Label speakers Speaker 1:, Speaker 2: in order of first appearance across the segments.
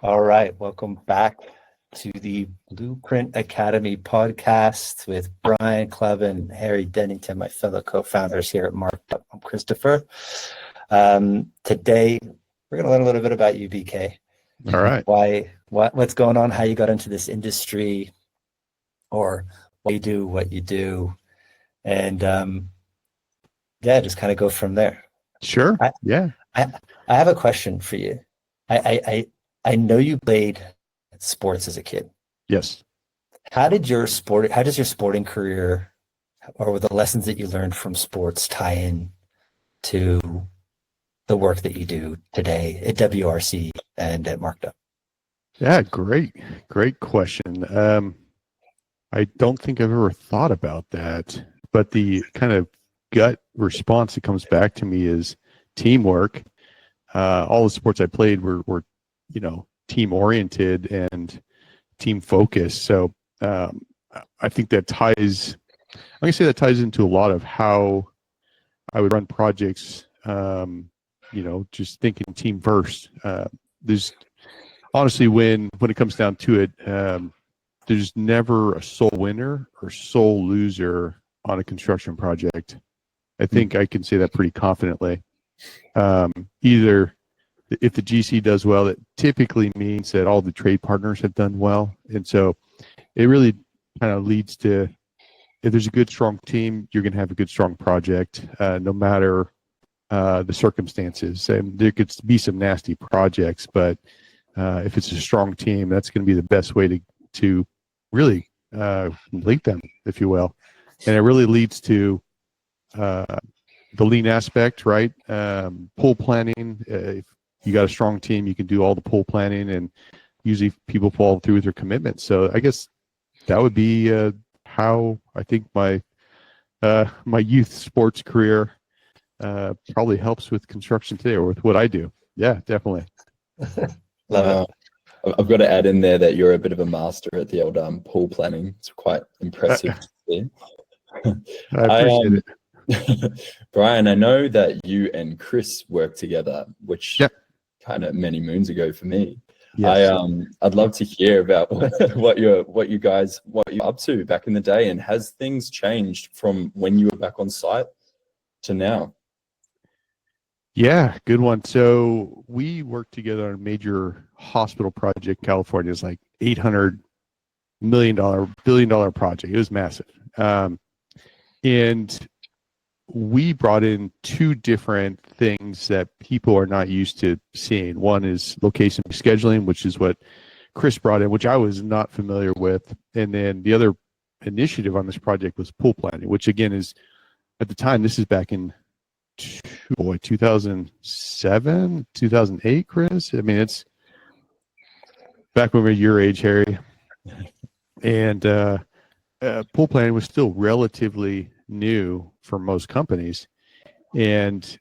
Speaker 1: All right, welcome back to the Blueprint Academy podcast with Brian Clevin and Harry Dennington, my fellow co-founders here at Markup. I'm Christopher. Today, we're going to learn a little bit about you, BK.
Speaker 2: All right.
Speaker 1: What's going on, how you got into this industry, or what you do, and just kind of go from there.
Speaker 2: Sure.
Speaker 1: I have a question for you. I know you played sports as a kid.
Speaker 2: Yes.
Speaker 1: How does your sporting career or the lessons that you learned from sports tie in to the work that you do today at WRC and at Markup?
Speaker 2: Yeah, great question. I don't think I've ever thought about that, but the kind of gut response that comes back to me is teamwork. All the sports I played were team oriented and team focused. So I think that ties into a lot of how I would run projects. Just thinking team first. There's honestly, when it comes down to it, there's never a sole winner or sole loser on a construction project. I think I can say that pretty confidently. Either if the GC does well, it typically means that all the trade partners have done well. And so it really kind of leads to, if there's a good, strong team, you're going to have a good, strong project, no matter the circumstances. And there could be some nasty projects, but if it's a strong team, that's going to be the best way to really link them, if you will. And it really leads to the lean aspect, right? Pool planning. If you got a strong team, you can do all the pool planning, and usually people follow through with their commitments. So I guess that would be how I think my youth sports career probably helps with construction today, or with what I do. Yeah, definitely.
Speaker 1: Love it.
Speaker 3: I've got to add in there that you're a bit of a master at the old pool planning. It's quite impressive to see.
Speaker 2: I appreciate it.
Speaker 3: Brian, I know that you and Chris worked together, which kind of many moons ago for me.
Speaker 2: Yes.
Speaker 3: I'd love to hear about what you're up to back in the day, and has things changed from when you were back on site to now?
Speaker 2: Yeah, good one. So we worked together on a major hospital project. California is like $800 million, billion-dollar project. It was massive. And we brought in two different things that people are not used to seeing. One is location scheduling, which is what Chris brought in, which I was not familiar with. And then the other initiative on this project was pool planning, which again is, at the time, this is back in 2007, 2008, Chris. I mean, it's back when we were your age, Harry. And pool planning was still relatively new for most companies. And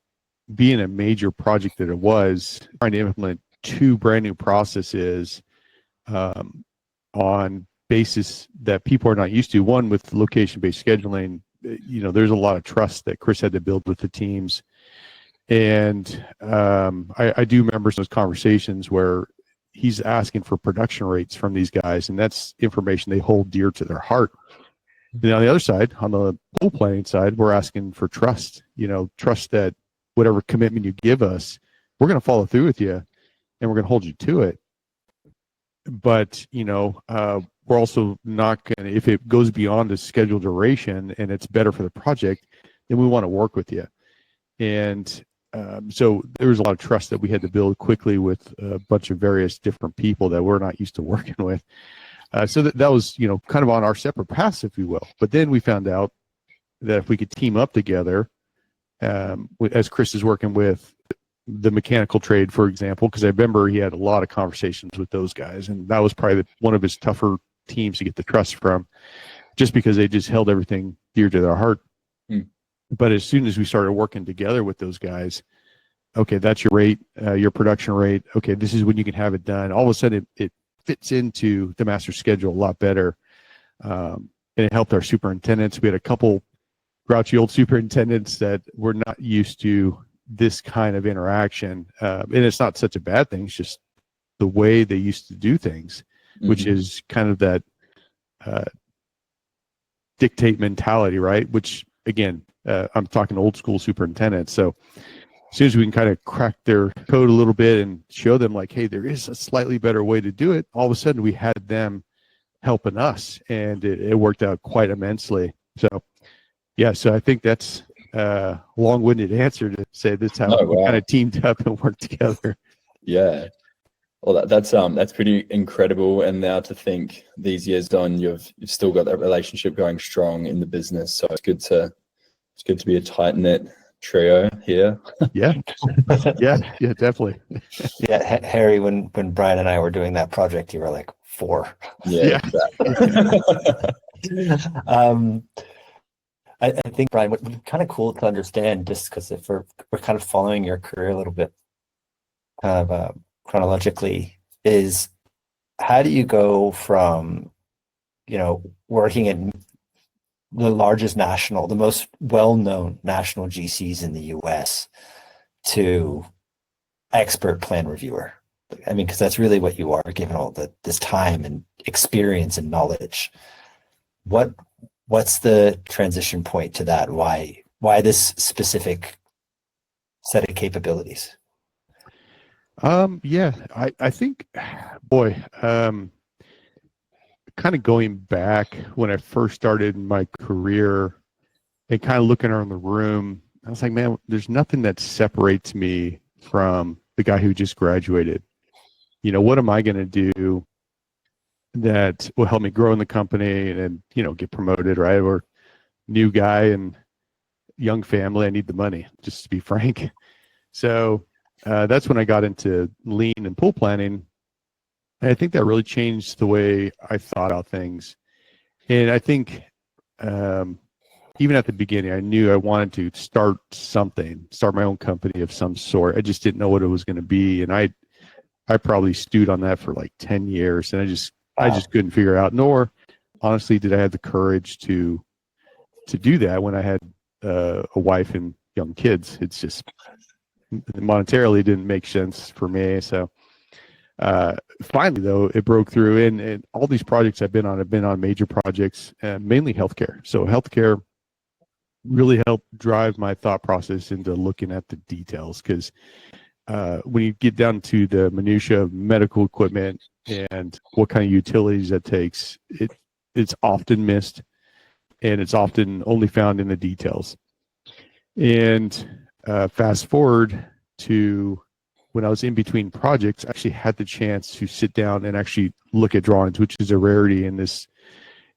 Speaker 2: being a major project that it was, trying to implement two brand new processes on basis that people are not used to. One, with location-based scheduling, there's a lot of trust that Chris had to build with the teams. And I do remember those conversations where he's asking for production rates from these guys, and that's information they hold dear to their heart. And on the other side, on the pool planning side, we're asking for trust, trust that whatever commitment you give us, we're going to follow through with you, and we're going to hold you to it. But, we're also not going to, if it goes beyond the scheduled duration and it's better for the project, then we want to work with you. And so there was a lot of trust that we had to build quickly with a bunch of various different people that we're not used to working with. So that was, kind of on our separate paths, if you will. But then we found out that if we could team up together, as Chris is working with the mechanical trade, for example, because I remember he had a lot of conversations with those guys, and that was probably one of his tougher teams to get the trust from, just because they just held everything dear to their heart. But as soon as we started working together with those guys, okay, that's your rate, your production rate. Okay, this is when you can have it done. All of a sudden, it fits into the master schedule a lot better. And it helped our superintendents. We had a couple grouchy old superintendents that were not used to this kind of interaction. And it's not such a bad thing. It's just the way they used to do things, which
Speaker 3: Mhm.
Speaker 2: is kind of that dictate mentality, right? Which again, I'm talking old school superintendents. So as soon as we can kind of crack their code a little bit and show them like, hey, there is a slightly better way to do it, all of a sudden we had them helping us, and it worked out quite immensely. So yeah, so I think that's a long-winded answer to say this is how
Speaker 3: Oh,
Speaker 2: we
Speaker 3: wow.
Speaker 2: kind of teamed up and worked together.
Speaker 3: Yeah. Well, that's pretty incredible. And now to think these years on, you've still got that relationship going strong in the business. So it's good to be a tight knit trio here.
Speaker 2: Yeah, yeah, definitely.
Speaker 1: Yeah, Harry, when Brian and I were doing that project, you were like 4.
Speaker 3: Yeah, exactly.
Speaker 1: um, I think, Brian, what's kind of cool to understand, just because if we're kind of following your career a little bit kind of chronologically, is how do you go from, working in the most well-known national GCs in the US to expert plan reviewer? I mean, because that's really what you are, given all this time and experience and knowledge. What's the transition point to that? Why this specific set of capabilities?
Speaker 2: Yeah, I think, boy, kind of going back when I first started my career and kind of looking around the room, I was like, man, there's nothing that separates me from the guy who just graduated. What am I going to do that will help me grow in the company and, get promoted, right? Or new guy and young family, I need the money, just to be frank. So that's when I got into lean and pool planning. And I think that really changed the way I thought about things. And I think even at the beginning, I knew I wanted to start my own company of some sort. I just didn't know what it was going to be. And I probably stewed on that for like 10 years. And I just couldn't figure out, nor honestly did I have the courage to do that when I had a wife and young kids. It's just monetarily didn't make sense for me. So finally, though, it broke through, and all these projects I've been on major projects, mainly healthcare. So healthcare really helped drive my thought process into looking at the details, because when you get down to the minutia of medical equipment and what kind of utilities that takes, it's often missed, and it's often only found in the details. And fast forward to when I was in between projects, I actually had the chance to sit down and actually look at drawings, which is a rarity in this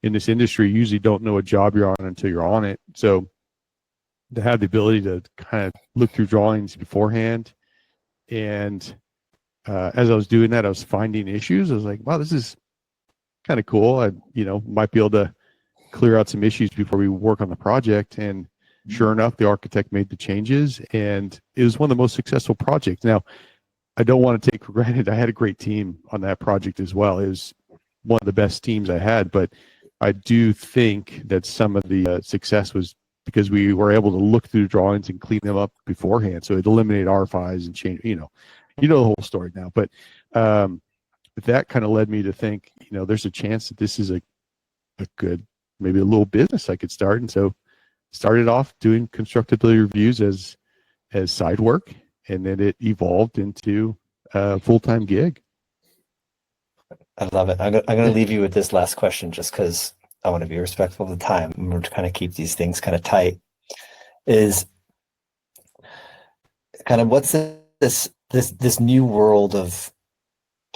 Speaker 2: industry. You usually don't know a job you're on until you're on it. So to have the ability to kind of look through drawings beforehand, and as I was doing that, I was finding issues. I was like, wow, this is kind of cool. I might be able to clear out some issues before we work on the project. And sure enough, the architect made the changes, and it was one of the most successful projects. Now, I don't want to take for granted I had a great team on that project as well. It was one of the best teams I had, but I do think that some of the success was because we were able to look through the drawings and clean them up beforehand. So it eliminated RFIs and change, the whole story now. But that kind of led me to think, there's a chance that this is a good, maybe a little business I could start. And so started off doing constructability reviews as side work, and then it evolved into a full-time gig.
Speaker 1: I love it. I'm going to leave you with this last question, just because I want to be respectful of the time. I'm going to kind of keep these things kind of tight. Is kind of what's this new world of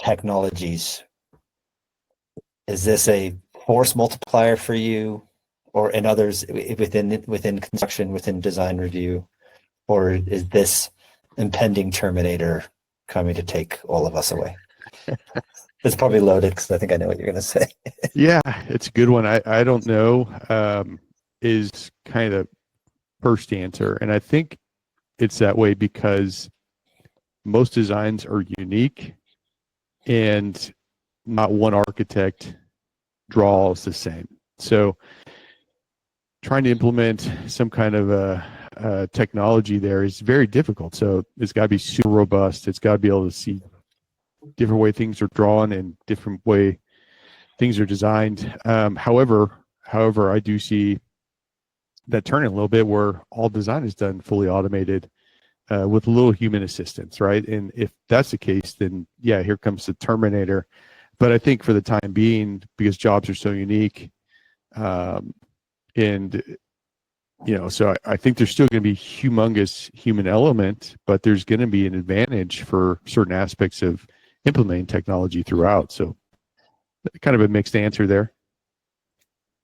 Speaker 1: technologies? Is this a force multiplier for you, or in others within construction, within design review, or is this impending Terminator coming to take all of us away? It's probably loaded, because I think I know what you're going to say.
Speaker 2: Yeah, it's a good one. I don't know, is kind of first answer. And I think it's that way because most designs are unique, and not one architect draws the same. So trying to implement some kind of a technology there is very difficult. So it's got to be super robust. It's got to be able to see different way things are drawn and different way things are designed. However, I do see that turning a little bit where all design is done fully automated with a little human assistance, right? And if that's the case, then yeah, here comes the Terminator. But I think for the time being, because jobs are so unique, and so I think there's still going to be humongous human element, but there's going to be an advantage for certain aspects of implementing technology throughout. So kind of a mixed answer there.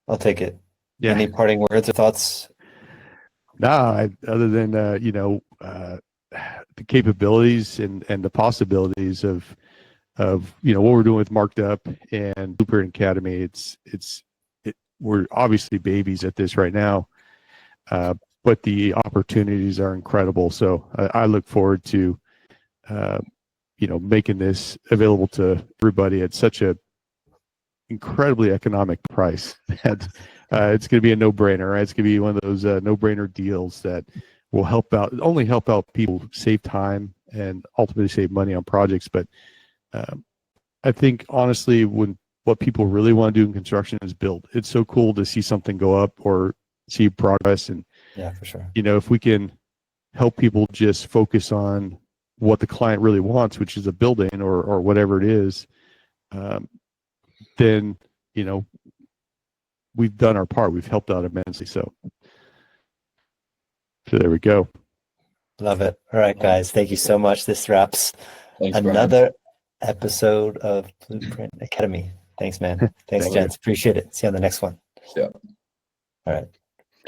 Speaker 1: I'll take it.
Speaker 2: Yeah.
Speaker 1: Any parting words or thoughts?
Speaker 2: Nah, other than the capabilities and the possibilities of what we're doing with Marked Up and Blueprint Academy. We're obviously babies at this right now, but the opportunities are incredible. So I look forward to making this available to everybody at such a incredibly economic price that it's going to be a no-brainer. Right? It's going to be one of those no-brainer deals that will help out people save time and ultimately save money on projects. But I think honestly, what people really want to do in construction is build. It's so cool to see something go up or see progress. And
Speaker 1: Yeah, for sure.
Speaker 2: if we can help people just focus on what the client really wants, which is a building or whatever it is, then we've done our part. We've helped out immensely. So there we go.
Speaker 1: Love it. All right, guys. Thank you so much. This wraps
Speaker 3: Thanks, Brian.
Speaker 1: another episode of Blueprint Academy. Thanks, man. Thanks,
Speaker 2: Thank
Speaker 1: gents. Appreciate it. See you on the next one.
Speaker 3: Yeah.
Speaker 1: All right.